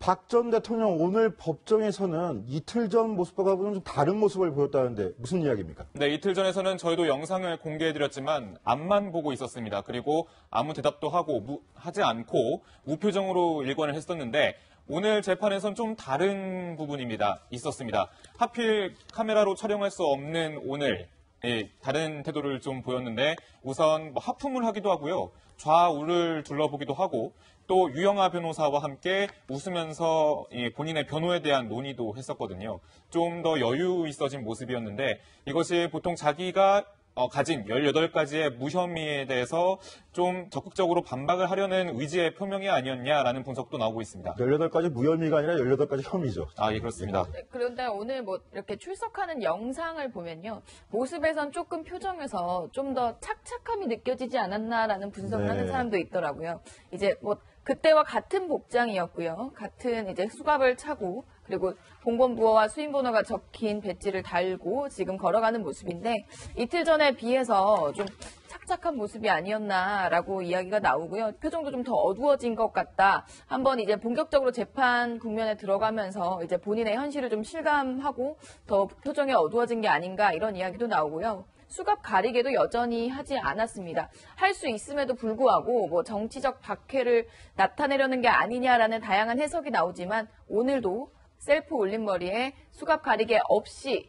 박 전 대통령 오늘 법정에서는 이틀 전 모습과는 좀 다른 모습을 보였다는데 무슨 이야기입니까? 네, 이틀 전에서는 저희도 영상을 공개해드렸지만 앞만 보고 있었습니다. 그리고 아무 대답도 하지 않고 무표정으로 일관을 했었는데 오늘 재판에선 좀 다른 부분입니다. 있었습니다. 하필 카메라로 촬영할 수 없는 오늘 다른 태도를 좀 보였는데 우선 하품을 하기도 하고요. 좌우를 둘러보기도 하고 또 유영하 변호사와 함께 웃으면서 본인의 변호에 대한 논의도 했었거든요. 좀 더 여유 있어진 모습이었는데 이것이 보통 자기가 가진 18가지의 무혐의에 대해서 좀 적극적으로 반박을 하려는 의지의 표명이 아니었냐라는 분석도 나오고 있습니다. 18가지 무혐의가 아니라 18가지 혐의죠. 예, 그렇습니다. 네, 그런데 오늘 이렇게 출석하는 영상을 보면요. 모습에선 조금 표정에서 좀 더 착착함이 느껴지지 않았나라는 분석을 하는 사람도 있더라고요. 이제 그때와 같은 복장이었고요. 같은 이제 수갑을 차고 그리고 공무원부호와 수임번호가 적힌 배지를 달고 지금 걸어가는 모습인데 이틀 전에 비해서 좀 착착한 모습이 아니었나라고 이야기가 나오고요. 표정도 좀 더 어두워진 것 같다. 한번 이제 본격적으로 재판 국면에 들어가면서 이제 본인의 현실을 좀 실감하고 더 표정이 어두워진 게 아닌가 이런 이야기도 나오고요. 수갑 가리개도 여전히 하지 않았습니다. 할 수 있음에도 불구하고 정치적 박해를 나타내려는 게 아니냐라는 다양한 해석이 나오지만 오늘도 셀프 올림머리에 수갑 가리개 없이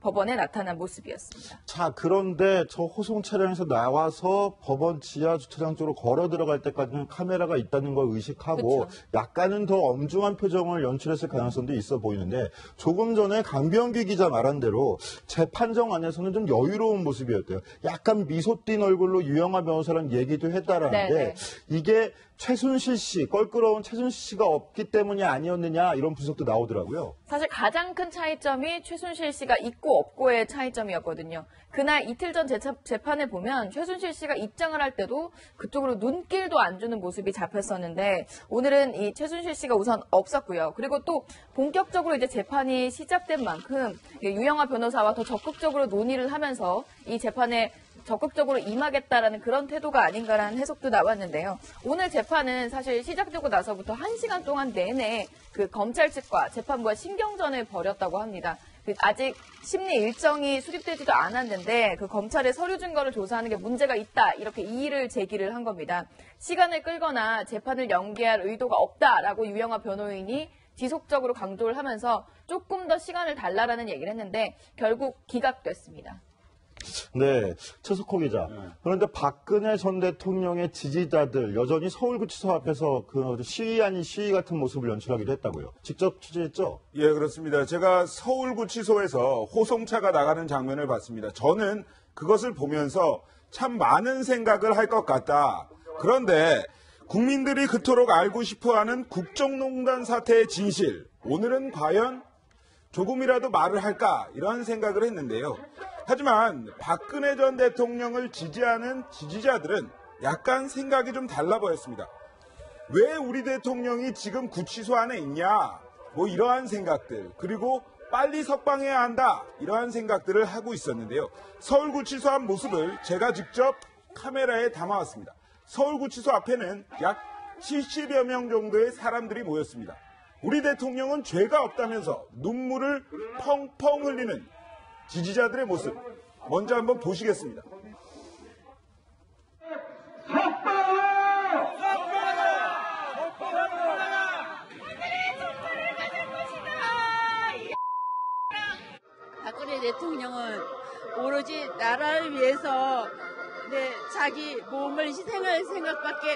법원에 나타난 모습이었습니다. 자, 그런데 저 호송 차량에서 나와서 법원 지하 주차장 쪽으로 걸어 들어갈 때까지는 카메라가 있다는 걸 의식하고 그쵸. 약간은 더 엄중한 표정을 연출했을 가능성도 있어 보이는데 조금 전에 강병기 기자 말한 대로 재판정 안에서는 좀 여유로운 모습이었대요. 약간 미소 띈 얼굴로 유영하 변호사랑 얘기도 했다라는데 네네. 이게 최순실 씨, 껄끄러운 최순실 씨가 없기 때문이 아니었느냐 이런 분석도 나오더라고요. 사실 가장 큰 차이점이 최순실 씨가 있고 없고의 차이점이었거든요. 그날 이틀 전 재판을 보면 최순실 씨가 입장을 할 때도 그쪽으로 눈길도 안 주는 모습이 잡혔었는데 오늘은 이 최순실 씨가 우선 없었고요. 그리고 또 본격적으로 이제 재판이 시작된 만큼 유영하 변호사와 더 적극적으로 논의를 하면서 이 재판에 적극적으로 임하겠다라는 그런 태도가 아닌가라는 해석도 나왔는데요. 오늘 재판은 사실 시작되고 나서부터 1시간 동안 내내 그 검찰 측과 재판부가 신경전을 벌였다고 합니다. 아직 심리 일정이 수립되지도 않았는데 그 검찰의 서류 증거를 조사하는 게 문제가 있다 이렇게 이의를 제기를 한 겁니다. 시간을 끌거나 재판을 연기할 의도가 없다라고 유영하 변호인이 지속적으로 강조를 하면서 조금 더 시간을 달라라는 얘기를 했는데 결국 기각됐습니다. 네, 최석호 기자. 그런데 박근혜 전 대통령의 지지자들 여전히 서울구치소 앞에서 그 시위 아닌 시위 같은 모습을 연출하기도 했다고요. 직접 취재했죠? 예, 그렇습니다. 제가 서울구치소에서 호송차가 나가는 장면을 봤습니다. 저는 그것을 보면서 참 많은 생각을 할 것 같다. 그런데 국민들이 그토록 알고 싶어하는 국정농단 사태의 진실, 오늘은 과연 조금이라도 말을 할까 이런 생각을 했는데요. 하지만 박근혜 전 대통령을 지지하는 지지자들은 약간 생각이 좀 달라 보였습니다. 왜 우리 대통령이 지금 구치소 안에 있냐? 이러한 생각들, 그리고 빨리 석방해야 한다 이러한 생각들을 하고 있었는데요. 서울구치소 앞 모습을 제가 직접 카메라에 담아왔습니다. 서울구치소 앞에는 약 70여 명 정도의 사람들이 모였습니다. 우리 대통령은 죄가 없다면서 눈물을 펑펑 흘리는 지지자들의 모습 먼저 한번 보시겠습니다. 박근혜 대통령은 오로지 나라를 위해서 자기 몸을 희생할 생각밖에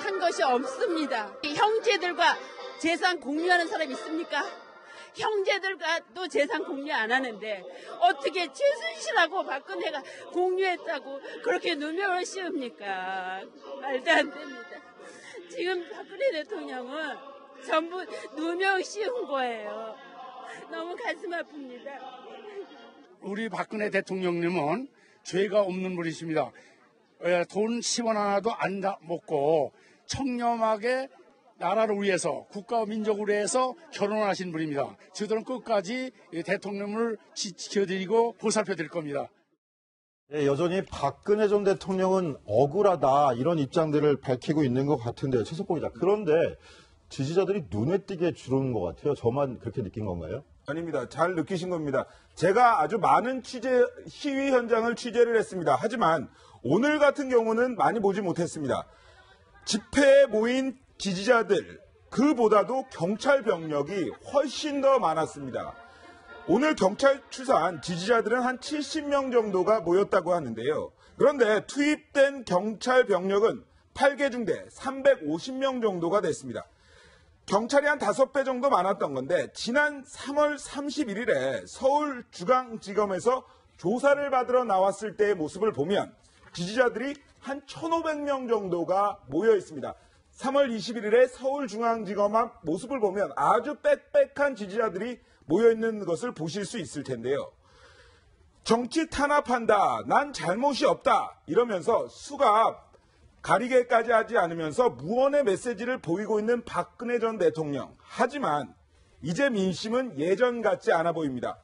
한 것이 없습니다. 형제들과 재산 공유하는 사람 있습니까? 형제들과도 재산 공유 안 하는데 어떻게 최순실하고 박근혜가 공유했다고 그렇게 누명을 씌웁니까? 말도 안 됩니다. 지금 박근혜 대통령은 전부 누명 씌운 거예요. 너무 가슴 아픕니다. 우리 박근혜 대통령님은 죄가 없는 분이십니다. 돈 10원 하나도 안 먹고 청렴하게 나라를 위해서 국가와 민족을 위해서 결혼하신 분입니다. 저들은 끝까지 대통령을 지켜드리고 보살펴드릴 겁니다. 네, 여전히 박근혜 전 대통령은 억울하다 이런 입장들을 밝히고 있는 것 같은데요. 최석호 기자. 그런데 지지자들이 눈에 띄게 줄은 것 같아요. 저만 그렇게 느낀 건가요? 아닙니다. 잘 느끼신 겁니다. 제가 아주 많은 시위 현장을 취재를 했습니다. 하지만 오늘 같은 경우는 많이 보지 못했습니다. 집회에 모인 지지자들, 그보다도 경찰 병력이 훨씬 더 많았습니다. 오늘 경찰 추산 지지자들은 한 70명 정도가 모였다고 하는데요. 그런데 투입된 경찰 병력은 8개 중대 350명 정도가 됐습니다. 경찰이 한 5배 정도 많았던 건데 지난 3월 31일에 서울중앙지검에서 조사를 받으러 나왔을 때의 모습을 보면 지지자들이 한 1,500명 정도가 모여 있습니다. 3월 21일에 서울중앙지검 앞 모습을 보면 아주 빽빽한 지지자들이 모여 있는 것을 보실 수 있을 텐데요. 정치 탄압한다, 난 잘못이 없다 이러면서 수갑 가리개까지 하지 않으면서 무언의 메시지를 보이고 있는 박근혜 전 대통령. 하지만 이제 민심은 예전 같지 않아 보입니다.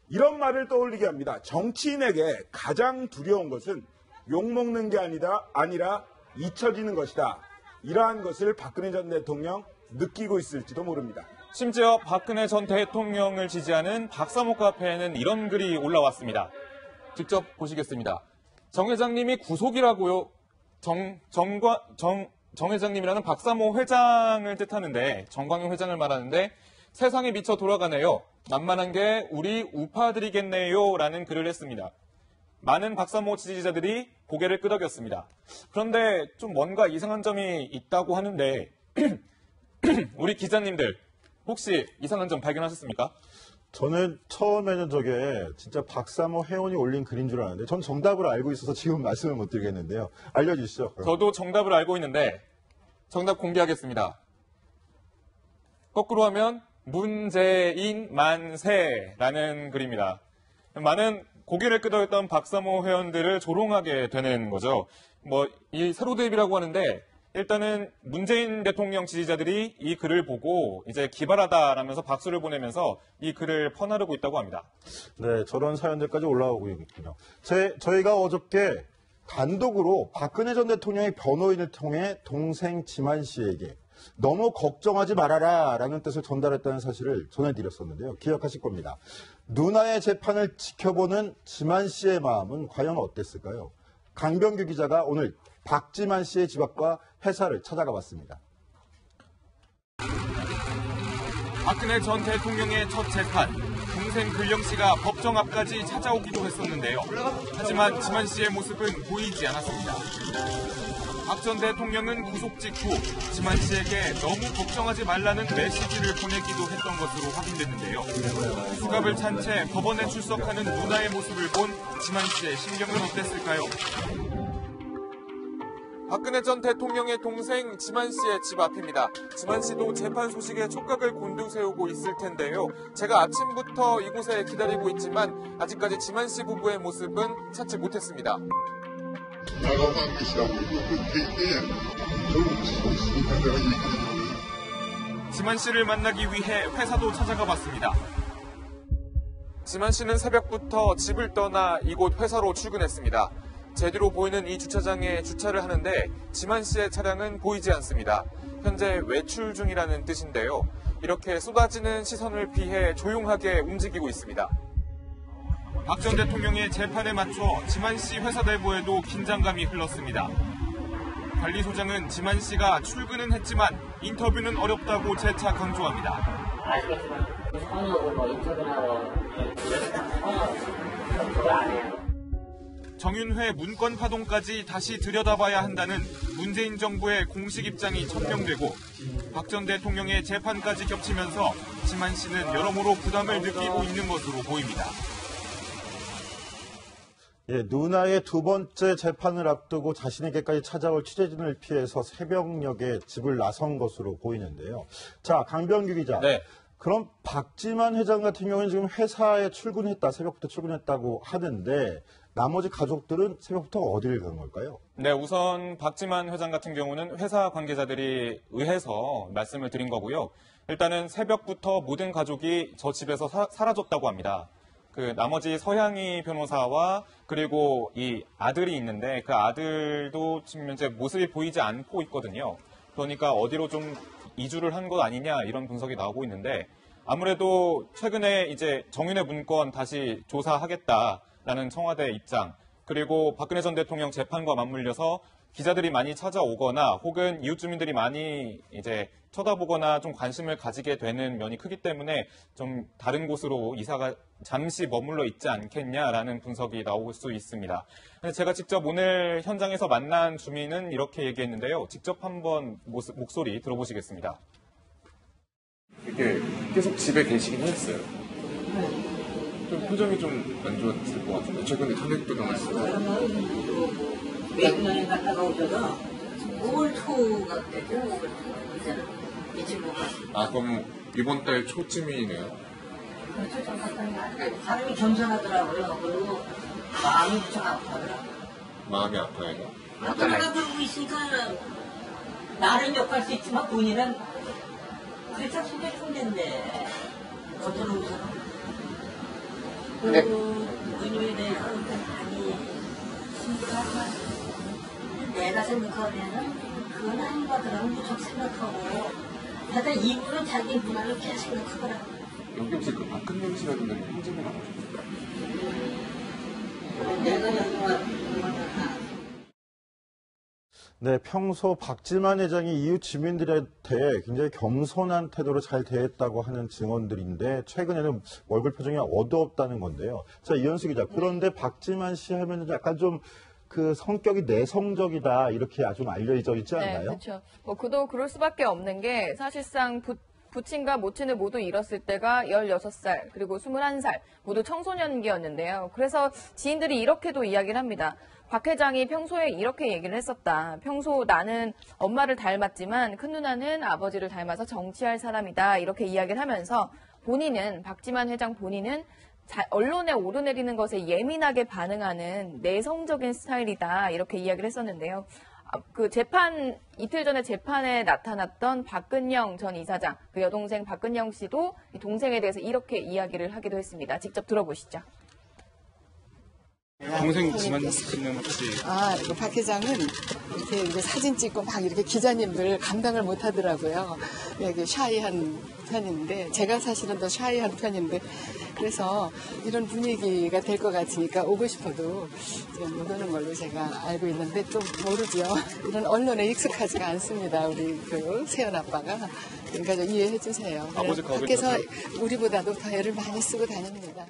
이런 말을 떠올리게 합니다. 정치인에게 가장 두려운 것은 욕먹는 게 아니라 잊혀지는 것이다. 이러한 것을 박근혜 전 대통령 느끼고 있을지도 모릅니다. 심지어 박근혜 전 대통령을 지지하는 박사모 카페에는 이런 글이 올라왔습니다. 직접 보시겠습니다. 정 회장님이 구속이라고요. 정 회장님이라는 박사모 회장을 뜻하는데 정광용 회장을 말하는데 세상에 미쳐 돌아가네요. 만만한 게 우리 우파들이겠네요. 라는 글을 했습니다. 많은 박사모 지지자들이 고개를 끄덕였습니다. 그런데 좀 뭔가 이상한 점이 있다고 하는데 우리 기자님들 혹시 이상한 점 발견하셨습니까? 저는 처음에는 저게 진짜 박사모 회원이 올린 글인 줄 알았는데 전 정답을 알고 있어서 지금 말씀을 못 드리겠는데요. 알려주시죠. 그럼. 저도 정답을 알고 있는데 정답 공개하겠습니다. 거꾸로 하면 문재인 만세라는 글입니다. 많은 고개를 끄덕였던 박사모 회원들을 조롱하게 되는 거죠. 이 세로 대입이라고 하는데 일단은 문재인 대통령 지지자들이 이 글을 보고 이제 기발하다라면서 박수를 보내면서 이 글을 퍼나르고 있다고 합니다. 네, 저런 사연들까지 올라오고 있군요. 저희가 어저께 단독으로 박근혜 전 대통령의 변호인을 통해 동생 지만 씨에게 너무 걱정하지 말아라 라는 뜻을 전달했다는 사실을 전해드렸었는데요. 기억하실 겁니다. 누나의 재판을 지켜보는 지만 씨의 마음은 과연 어땠을까요? 강병규 기자가 오늘 박지만 씨의 집 앞과 회사를 찾아가 봤습니다. 박근혜 전 대통령의 첫 재판, 동생 근령 씨가 법정 앞까지 찾아오기도 했었는데요. 하지만 지만 씨의 모습은 보이지 않았습니다. 박 전 대통령은 구속 직후 지만 씨에게 너무 걱정하지 말라는 메시지를 보내기도 했던 것으로 확인됐는데요. 수갑을 찬 채 법원에 출석하는 누나의 모습을 본 지만 씨의 심경은 어땠을까요? 박근혜 전 대통령의 동생 지만 씨의 집 앞입니다. 지만 씨도 재판 소식에 촉각을 곤두세우고 있을 텐데요. 제가 아침부터 이곳에 기다리고 있지만 아직까지 지만 씨 부부의 모습은 찾지 못했습니다. 지만 씨를 만나기 위해 회사도 찾아가 봤습니다. 지만 씨는 새벽부터 집을 떠나 이곳 회사로 출근했습니다. 제 뒤로 보이는 이 주차장에 주차를 하는데 지만 씨의 차량은 보이지 않습니다. 현재 외출 중이라는 뜻인데요. 이렇게 쏟아지는 시선을 피해 조용하게 움직이고 있습니다. 박 전 대통령의 재판에 맞춰 지만 씨 회사 내부에도 긴장감이 흘렀습니다. 관리소장은 지만 씨가 출근은 했지만 인터뷰는 어렵다고 재차 강조합니다. 아시겠지만 성역을 인터뷰하고 그거 안 해요. 정윤회 문건 파동까지 다시 들여다봐야 한다는 문재인 정부의 공식 입장이 천명되고 박 전 대통령의 재판까지 겹치면서 지만 씨는 여러모로 부담을 느끼고 있는 것으로 보입니다. 예, 누나의 두 번째 재판을 앞두고 자신에게까지 찾아올 취재진을 피해서 새벽녘에 집을 나선 것으로 보이는데요. 자, 강병규 기자. 네. 그럼 박지만 회장 같은 경우는 지금 회사에 출근했다, 새벽부터 출근했다고 하는데 나머지 가족들은 새벽부터 어디를 간 걸까요? 네, 우선 박지만 회장 같은 경우는 회사 관계자들이 의해서 말씀을 드린 거고요. 일단은 새벽부터 모든 가족이 저 집에서 사라졌다고 합니다. 나머지 서향희 변호사와 그리고 이 아들이 있는데 그 아들도 지금 현재 모습이 보이지 않고 있거든요. 그러니까 어디로 좀 이주를 한 것 아니냐 이런 분석이 나오고 있는데 아무래도 최근에 이제 정윤회 문건 다시 조사하겠다라는 청와대 입장 그리고 박근혜 전 대통령 재판과 맞물려서 기자들이 많이 찾아오거나 혹은 이웃 주민들이 많이 이제 쳐다보거나 좀 관심을 가지게 되는 면이 크기 때문에 좀 다른 곳으로 이사가 잠시 머물러 있지 않겠냐라는 분석이 나올 수 있습니다. 제가 직접 오늘 현장에서 만난 주민은 이렇게 얘기했는데요. 직접 한번 목소리 들어보시겠습니다. 이렇게 계속 집에 계시긴 했어요. 좀 표정이 좀 안 좋았을 것 같은데 최근에 탄핵도 당했어요. 외국여행 갔다가 오셔서 5월 초가 됐죠. 5월 초. 이제는 며칠 못 갔습니다. 아 그럼 이번 달 초쯤이네요. 그렇죠. 좀 갔다가 사람이 겸손하더라고요. 그리고 마음이 무척 아프더라고요. 마음이 아파요. 어쩌다가 그러고 있으니까 나는 욕할 수 있지만 본인은 그래서 속에 총대인데 어떤 의사가 의료에 대해서 많이 심각하지만 내가 생각하면은 그건 아닌 것 같더라고. 무척 생각하고 하여튼 이분은 자기 문화를 계속 생각하더라. 여기 혹시 그 박근영 씨가 듣는 행진을 안 하셨을까요? 내가 여기 왔구나. 네, 평소 박지만 회장이 이웃 주민들한테 굉장히 겸손한 태도로 잘 대했다고 하는 증언들인데 최근에는 얼굴 표정이 어두웠다는 건데요. 자, 이현수 기자. 그런데 박지만 씨 하면은 약간 좀 그 성격이 내성적이다 이렇게 좀 알려져 있지 않나요? 네, 그렇죠. 뭐 그도 그럴 수밖에 없는 게 사실상 부친과 모친을 모두 잃었을 때가 16살 그리고 21살 모두 청소년기였는데요. 그래서 지인들이 이렇게도 이야기를 합니다. 박 회장이 평소에 이렇게 얘기를 했었다. 평소 나는 엄마를 닮았지만 큰 누나는 아버지를 닮아서 정치할 사람이다. 이렇게 이야기를 하면서 본인은 박지만 회장 본인은 언론에 오르내리는 것에 예민하게 반응하는 내성적인 스타일이다. 이렇게 이야기를 했었는데요. 그 이틀 전에 재판에 나타났던 박근영 전 이사장, 그 여동생 박근영 씨도 이 동생에 대해서 이렇게 이야기를 하기도 했습니다. 직접 들어보시죠. 동생 지만 씨는 혹시 박 회장은 이렇게 이제 사진 찍고 막 이렇게 기자님들 감당을 못 하더라고요. 이게 샤이한 편인데 제가 사실은 더 샤이한 편인데 그래서 이런 분위기가 될 것 같으니까 오고 싶어도 못 오는 걸로 제가 알고 있는데 또 모르죠. 이런 언론에 익숙하지가 않습니다. 우리 그 세연 아빠가. 그러니까 좀 이해해 주세요. 밖에서 우리보다도 더 애를 많이 쓰고 다닙니다.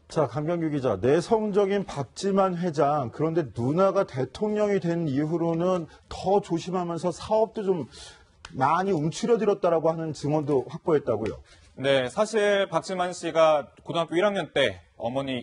자, 강병규 기자. 내성적인 박지만 회장. 그런데 누나가 대통령이 된 이후로는 더 조심하면서 사업도 좀 많이 움츠러들었다라고 하는 증언도 확보했다고요. 네, 사실 박지만 씨가 고등학교 1학년 때 어머니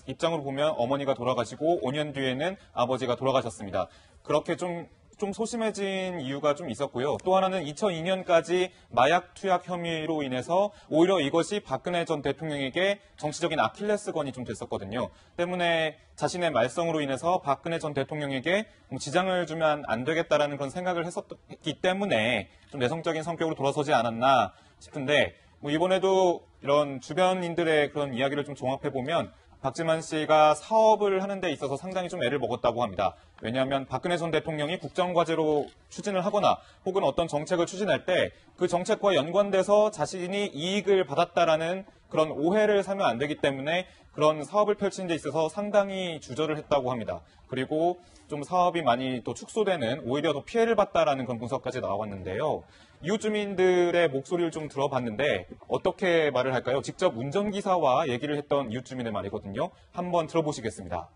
입장으로 보면 어머니가 돌아가시고 5년 뒤에는 아버지가 돌아가셨습니다. 그렇게 좀 소심해진 이유가 좀 있었고요. 또 하나는 2002년까지 마약 투약 혐의로 인해서 오히려 이것이 박근혜 전 대통령에게 정치적인 아킬레스건이 좀 됐었거든요. 때문에 자신의 말썽으로 인해서 박근혜 전 대통령에게 지장을 주면 안 되겠다라는 그런 생각을 했기 때문에 좀 내성적인 성격으로 돌아서지 않았나 싶은데 이번에도 이런 주변인들의 그런 이야기를 좀 종합해보면 박지만 씨가 사업을 하는 데 있어서 상당히 좀 애를 먹었다고 합니다. 왜냐하면 박근혜 전 대통령이 국정과제로 추진을 하거나 혹은 어떤 정책을 추진할 때 그 정책과 연관돼서 자신이 이익을 받았다라는 그런 오해를 사면 안 되기 때문에 그런 사업을 펼치는 데 있어서 상당히 주저를 했다고 합니다. 그리고 좀 사업이 많이 또 축소되는 오히려 더 피해를 봤다라는 그런 분석까지 나왔는데요. 이웃 주민들의 목소리를 좀 들어봤는데 어떻게 말을 할까요? 직접 운전기사와 얘기를 했던 이웃 주민의 말이거든요. 한번 들어보시겠습니다.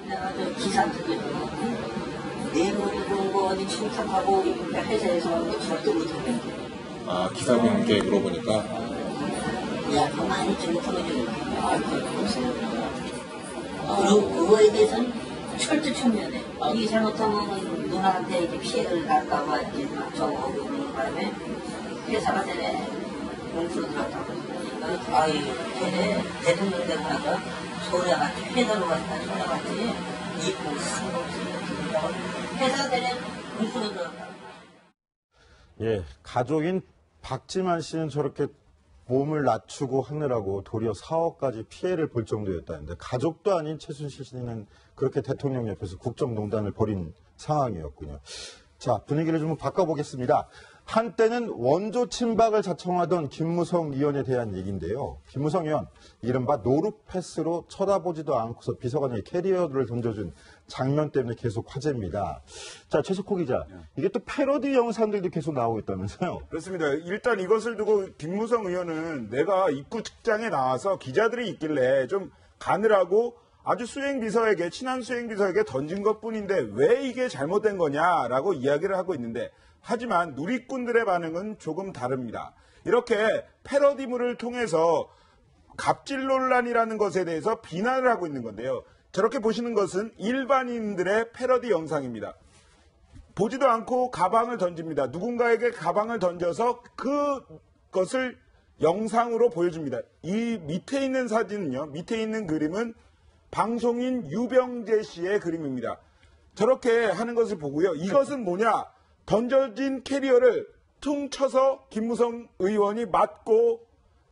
내가 기사들이 내물이 공고 어디 출석하고 회사에서 절대 못하겠는데. 아 기사분께 물어보니까 야, 더 많이 잘못하면 그리고 그거에 대해서는 철두철미하네. 이게 잘못하면 누나한테 이제 피해를 날까봐 이제 막 저거 그러는 바람에 회사가 되네 공수로 들어갔다고. 아이, 걔네 대통령 되고 나서 소녀같이 회사로 갔다 소녀같이 이쁜 상관없이 회사가 되네 공수로 들어갔다. 예, 가족인 박지만 씨는 저렇게 몸을 낮추고 하느라고 도리어 사업까지 피해를 볼 정도였다는데 가족도 아닌 최순실 씨는 그렇게 대통령 옆에서 국정농단을 벌인 상황이었군요. 자, 분위기를 좀 바꿔보겠습니다. 한때는 원조 친박을 자청하던 김무성 의원에 대한 얘기인데요. 김무성 의원, 이른바 노루패스로 쳐다보지도 않고서 비서관에게 캐리어를 던져준 장면 때문에 계속 화제입니다. 자, 최석호 기자, 이게 또 패러디 영상들도 계속 나오고 있다면서요? 그렇습니다. 일단 이것을 두고 김무성 의원은 내가 입구 측장에 나와서 기자들이 있길래 좀 가느라고 아주 수행비서에게, 친한 수행비서에게 던진 것뿐인데 왜 이게 잘못된 거냐라고 이야기를 하고 있는데, 하지만 누리꾼들의 반응은 조금 다릅니다. 이렇게 패러디물을 통해서 갑질 논란이라는 것에 대해서 비난을 하고 있는 건데요. 저렇게 보시는 것은 일반인들의 패러디 영상입니다. 보지도 않고 가방을 던집니다. 누군가에게 가방을 던져서 그것을 영상으로 보여줍니다. 이 밑에 있는 사진은요, 밑에 있는 그림은 방송인 유병재 씨의 그림입니다. 저렇게 하는 것을 보고요. 이것은 뭐냐? 던져진 캐리어를 퉁 쳐서 김무성 의원이 맞고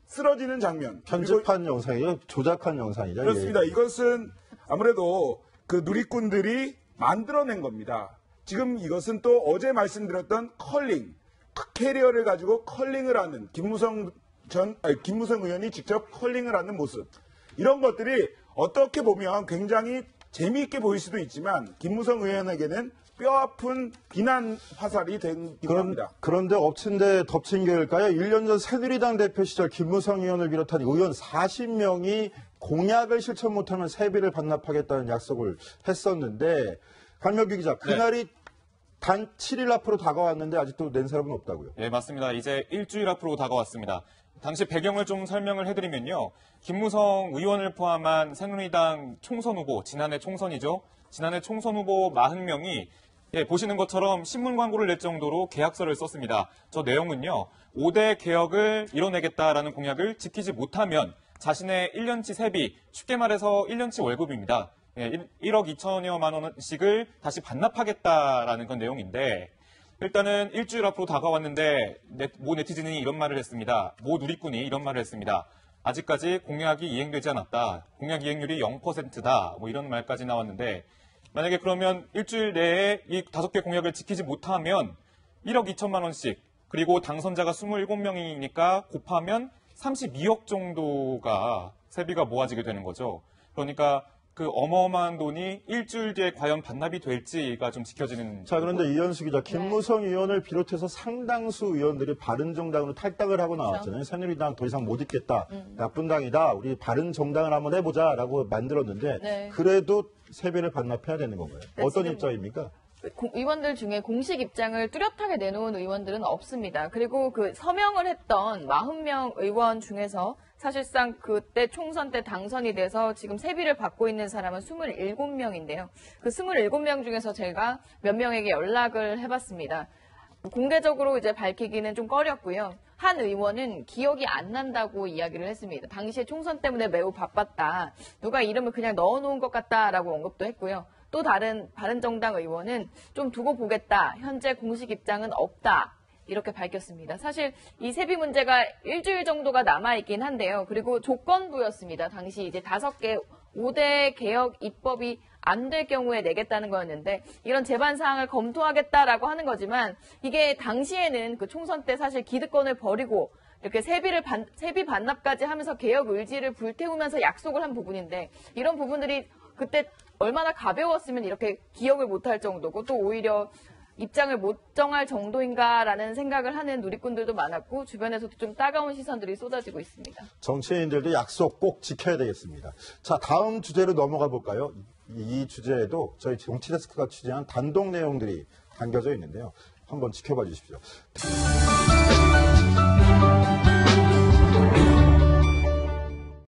쓰러지는 장면. 편집한 영상이에요? 조작한 영상이죠? 그렇습니다. 예. 이것은 아무래도 그 누리꾼들이 만들어낸 겁니다. 지금 이것은 또 어제 말씀드렸던 컬링, 캐리어를 가지고 컬링을 하는 김무성 의원이 직접 컬링을 하는 모습. 이런 것들이 어떻게 보면 굉장히 재미있게 보일 수도 있지만 김무성 의원에게는 뼈아픈 비난 화살이 되기도 합니다. 그런데 엎친 데 덮친 게일까요? 1년 전 새누리당 대표 시절 김무성 의원을 비롯한 의원 40명이 공약을 실천 못하면 세비를 반납하겠다는 약속을 했었는데, 강명규 기자, 그날이 단 7일 앞으로 다가왔는데 아직도 낸 사람은 없다고요? 예, 맞습니다. 이제 일주일 앞으로 다가왔습니다. 당시 배경을 좀 설명을 해드리면요. 김무성 의원을 포함한 새누리당 총선 후보, 지난해 총선이죠. 지난해 총선 후보 40명이 보시는 것처럼 신문 광고를 낼 정도로 계약서를 썼습니다. 저 내용은요. 5대 개혁을 이뤄내겠다라는 공약을 지키지 못하면 자신의 1년치 세비, 쉽게 말해서 1년치 월급입니다. 1억 2천여만 원씩을 다시 반납하겠다라는 그런 내용인데, 일단은 일주일 앞으로 다가왔는데 모 네티즌이 이런 말을 했습니다. 모 누리꾼이 이런 말을 했습니다. 아직까지 공약이 이행되지 않았다. 공약 이행률이 0%다. 뭐 이런 말까지 나왔는데, 만약에 그러면 일주일 내에 이 5개 공약을 지키지 못하면 1억 2천만 원씩, 그리고 당선자가 27명이니까 곱하면 32억 정도가 세비가 모아지게 되는 거죠. 그러니까 그 어마어마한 돈이 일주일 뒤에 과연 반납이 될지가 좀 지켜지는. 자, 그런데 이현수 기자, 김무성 의원을 비롯해서 상당수 의원들이 바른정당으로 탈당을 하고 나왔잖아요. 새누리당 더 이상 못 있겠다. 나쁜 당이다. 우리 바른정당을 한번 해보자라고 만들었는데, 그래도 세비를 반납해야 되는 건가요? 어떤 입장입니까? 의원들 중에 공식 입장을 뚜렷하게 내놓은 의원들은 없습니다. 그리고 그 서명을 했던 40명 의원 중에서 사실상 그때 총선 때 당선이 돼서 지금 세비를 받고 있는 사람은 27명인데요. 그 27명 중에서 제가 몇 명에게 연락을 해봤습니다. 공개적으로 이제 밝히기는 좀 꺼렸고요. 한 의원은 기억이 안 난다고 이야기를 했습니다. 당시에 총선 때문에 매우 바빴다. 누가 이름을 그냥 넣어놓은 것 같다라고 언급도 했고요. 또 다른 바른정당 의원은 좀 두고 보겠다. 현재 공식 입장은 없다. 이렇게 밝혔습니다. 사실 이 세비 문제가 일주일 정도가 남아있긴 한데요. 그리고 조건부였습니다. 당시 이제 5개 5대 개혁 입법이 안 될 경우에 내겠다는 거였는데, 이런 제반 사항을 검토하겠다라고 하는 거지만, 이게 당시에는 그 총선 때 사실 기득권을 버리고 이렇게 세비 반납까지 하면서 개혁 의지를 불태우면서 약속을 한 부분인데, 이런 부분들이 그때 얼마나 가벼웠으면 이렇게 기억을 못할 정도고, 또 오히려 입장을 못 정할 정도인가라는 생각을 하는 누리꾼들도 많았고, 주변에서도 좀 따가운 시선들이 쏟아지고 있습니다. 정치인들도 약속 꼭 지켜야 되겠습니다. 자, 다음 주제로 넘어가 볼까요? 이 주제에도 저희 정치데스크가 취재한 단독 내용들이 담겨져 있는데요. 한번 지켜봐 주십시오.